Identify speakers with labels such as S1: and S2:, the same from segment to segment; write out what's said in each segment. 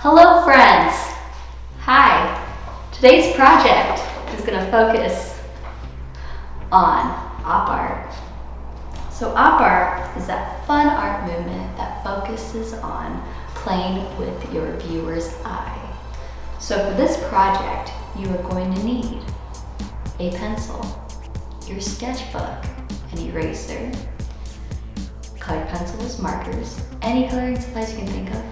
S1: Hello friends! Hi! Today's project is going to focus on op art. So op art is that fun art movement that focuses on playing with your viewer's eye. So for this project, you are going to need a pencil, your sketchbook, an eraser, colored pencils, markers, any coloring supplies you can think of.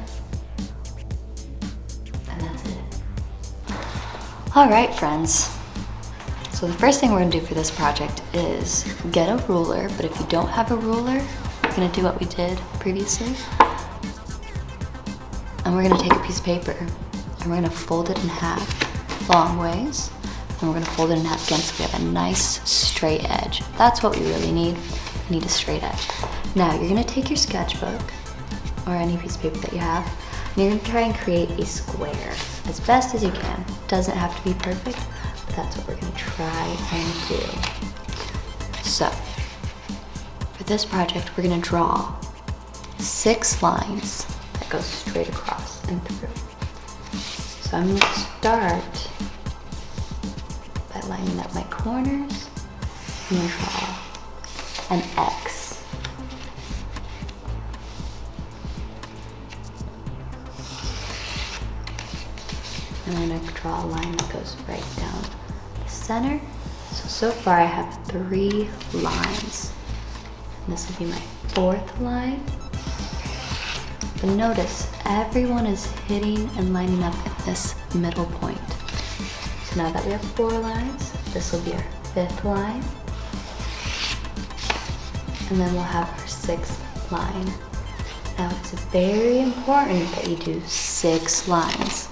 S1: And that's it. All right, friends. So the first thing we're gonna do for this project is get a ruler, but if you don't have a ruler, we're gonna do what we did previously. And we're gonna take a piece of paper and we're gonna fold it in half long ways. And we're gonna fold it in half again so we have a nice straight edge. That's what we really need. We need a straight edge. Now you're gonna take your sketchbook or any piece of paper that you have, and you're gonna try and create a square as best as you can. Doesn't have to be perfect, but that's what we're gonna try and do. So, for this project, we're gonna draw 6 lines that go straight across and through. So I'm gonna start by lining up my corners. I'm gonna draw an X. And I'm gonna draw a line that goes right down the center. So far I have 3 lines. And this will be my 4th line. But notice, everyone is hitting and lining up at this middle point. So now that we have 4 lines, this will be our 5th line. And then we'll have our 6th line. Now it's very important that you do 6 lines.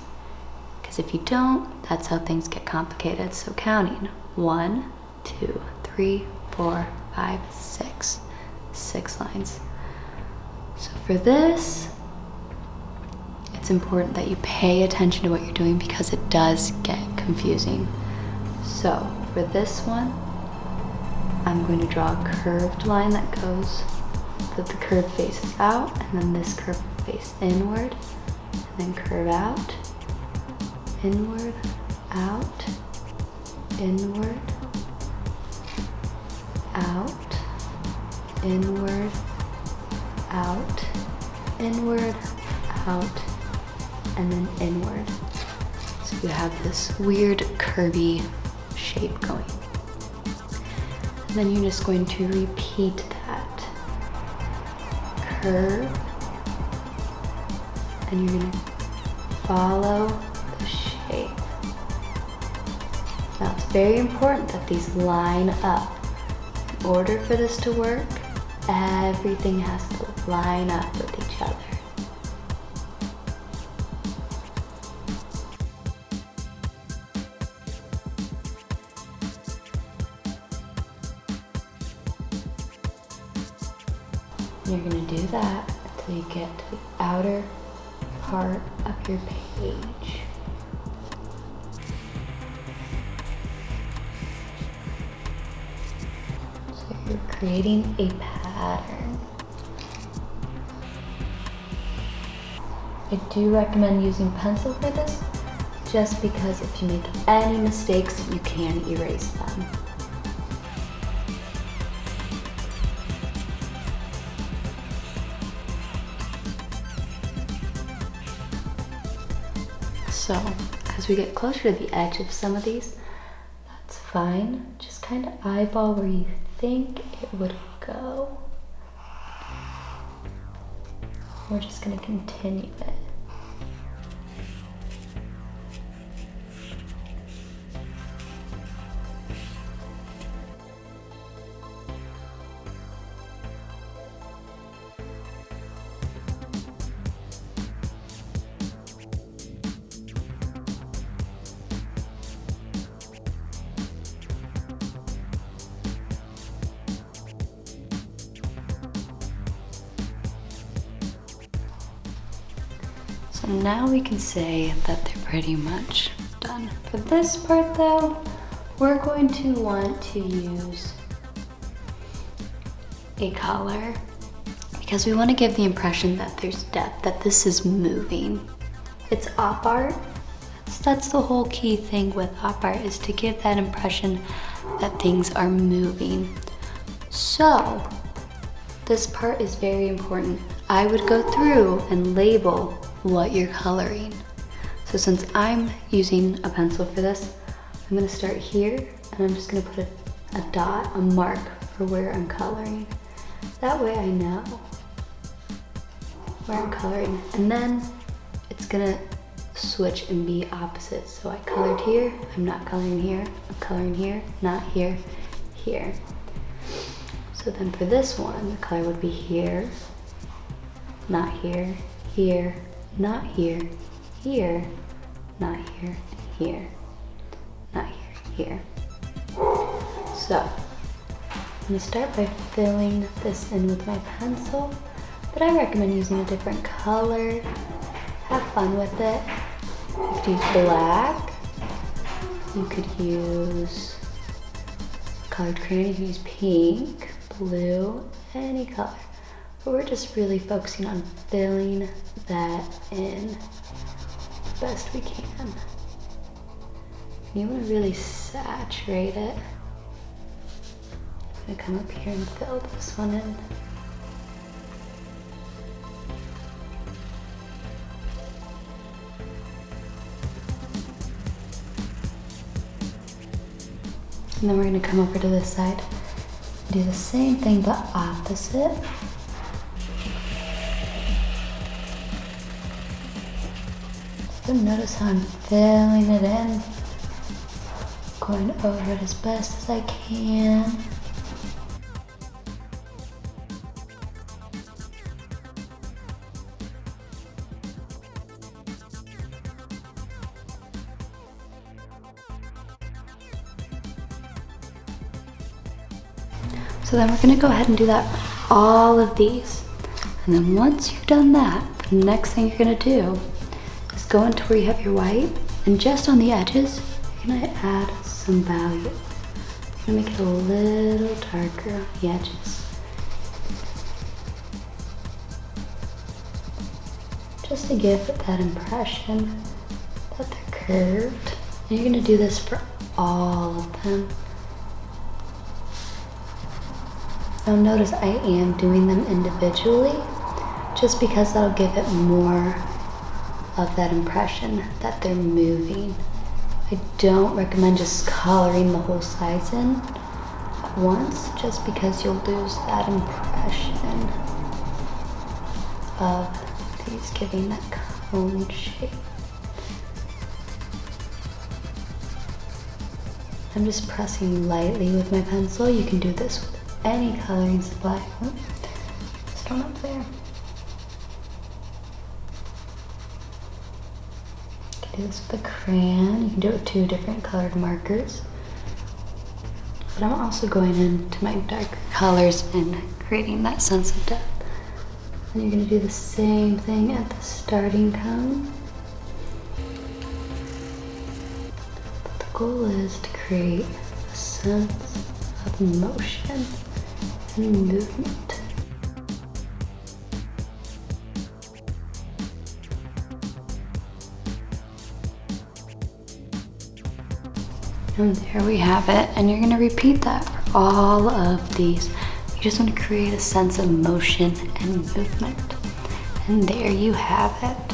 S1: Because if you don't, that's how things get complicated. So counting, 1, 2, 3, 4, 5, 6. 6 lines. So for this, it's important that you pay attention to what you're doing because it does get confusing. So for this one, I'm going to draw a curved line that goes, that the curved faces out, and then this curved face inward, and then curve out, inward, out, inward, out, inward, out, inward, out, and then inward. So you have this weird curvy shape going. And then you're just going to repeat that. Curve, and you're going to follow the shape. Now it's very important that these line up. In order for this to work, everything has to line up with each other. You're going to do that until you get to the outer part of your page. So you're creating a pattern. I do recommend using pencil for this, just because if you make any mistakes, you can erase them. So, as we get closer to the edge of some of these, that's fine. Just kind of eyeball where you think it would go. We're just going to continue it. So now we can say that they're pretty much done. For this part though, we're going to want to use a color because we want to give the impression that there's depth, that this is moving. it's op art. That's the whole key thing with op art, is to give that impression that things are moving. So this part is very important. I would go through and label what you're coloring. So since I'm using a pencil for this, I'm gonna start here and I'm just gonna put a dot, a mark for where I'm coloring. That way I know where I'm coloring. And then it's gonna switch and be opposite. So I colored here, I'm not coloring here, I'm coloring here, not here, here. So then for this one, the color would be here, not here, here, not here, here, not here, here, not here, here. So I'm gonna start by filling this in with my pencil, but I recommend using a different color. Have fun with it. You could use black, you could use colored crayon, you could use pink, blue, any color. But we're just really focusing on filling that in the best we can. You want to really saturate it. I'm gonna come up here and fill this one in. And then we're gonna come over to this side, do the same thing but opposite. So notice how I'm filling it in, going over it as best as I can. So then we're gonna go ahead and do that for all of these. And then once you've done that, the next thing you're gonna do is go into where you have your white, and just on the edges, you're gonna add some value. You're gonna make it a little darker on the edges. Just to give it that impression that they're curved. And you're gonna do this for all of them. Now notice I am doing them individually, just because that'll give it more of that impression that they're moving. I don't recommend just coloring the whole sides in at once, just because you'll lose that impression of these giving that cone shape. I'm just pressing lightly with my pencil. You can do this with any coloring supply. Oh, stone up there. You can do this with a crayon. You can do it with 2 different colored markers. But I'm also going into my darker colors and creating that sense of depth. And you're going to do the same thing at the starting cone. But the goal is to create a sense of motion and movement. And there we have it, and you're going to repeat that for all of these. You just want to create a sense of motion and movement. And there you have it.